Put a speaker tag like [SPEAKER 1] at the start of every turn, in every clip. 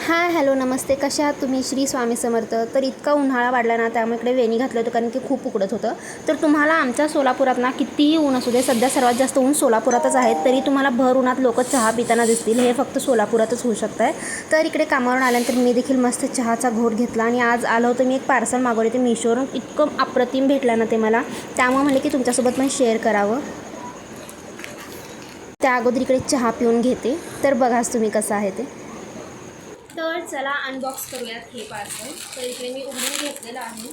[SPEAKER 1] Hi hello नमस्ते, कशा आहात तुम्ही? श्री स्वामी समर्थ. तर इतका उन्हाळा वाढला ना, त्यामुळे इकडे वेणी घातलं होतं कारण की खूप उकडत होतं. तर तुम्हाला आमच्या सोलापुरात ना कितीही ऊन असू दे, सध्या सर्वात जास्त ऊन सोलापुरातच आहे, तरी तुम्हाला भर उन्हात लोक चहा पिताना दिसतील. हे फक्त सोलापुरातच होऊ शकतं आहे. तर इकडे कामावरून आल्यानंतर मी देखील मस्त चहाचा घोट घेतला आणि आज आलं होतं, मी एक पार्सल मागवले ते मिशोवरून. इतकं अप्रतिम भेटलं ना ते मला, त्यामुळे म्हणले की तुमच्यासोबत पण शेअर करावं. त्या अगोदर इकडे चहा पिऊन घेते, तर बघाच तुम्ही कसं आहे ते. तर चला अनबॉक्स करूयात हे पार्सल. तर इकडे मी उघडून घेतलेलं आहे.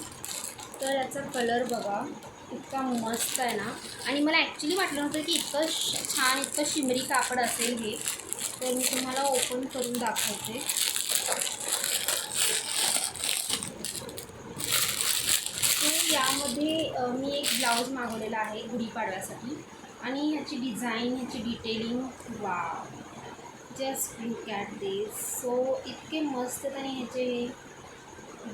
[SPEAKER 1] तर याचा कलर बघा, इतका मस्त आहे ना. आणि मला ॲक्च्युली वाटलं नव्हतं की इतकं छान, इतकं शिमरी कापड असेल हे. तर मी तुम्हाला ओपन करून दाखवते. तर यामध्ये मी एक ब्लाऊज मागवलेला आहे गुढीपाडव्यासाठी. आणि ह्याची डिझाईन, ह्याची detailing, wow, just look at this. So इतके मस्त. आणि ह्याचे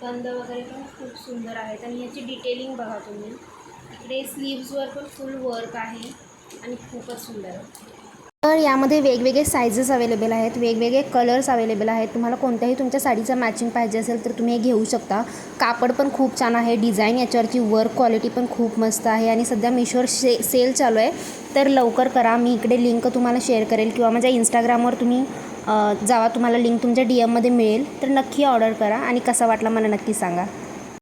[SPEAKER 1] बंद वगैरे पण खूप सुंदर आहेत. आणि ह्याची डिटेलिंग बघा तुम्ही. इकडे स्लीव्सवर पण फुल वर्क आहे आणि खूपच सुंदर आहे. तर यामध्ये वेगवेगळे सायझेस अवेलेबल आहेत, वेगवेगळे कलर्स अवेलेबल आहेत. तुम्हाला कोणत्याही तुमच्या साडीचं मॅचिंग पाहिजे असेल तर तुम्ही हे घेऊ शकता. कापड पण खूप छान आहे, डिझाईन, याच्यावरची वर्क क्वालिटी पण खूप मस्त आहे. आणि सध्या मिशोवर सेल चालू आहे, तर लवकर करा. मी इकडे लिंक तुम्हाला शेअर करेल किंवा माझ्या इंस्टाग्रामवर तुम्ही जावा, तुम्हाला लिंक तुमच्या DM मध्ये मिळेल. तर नक्की ऑर्डर करा आणि कसा वाटला मला नक्की सांगा.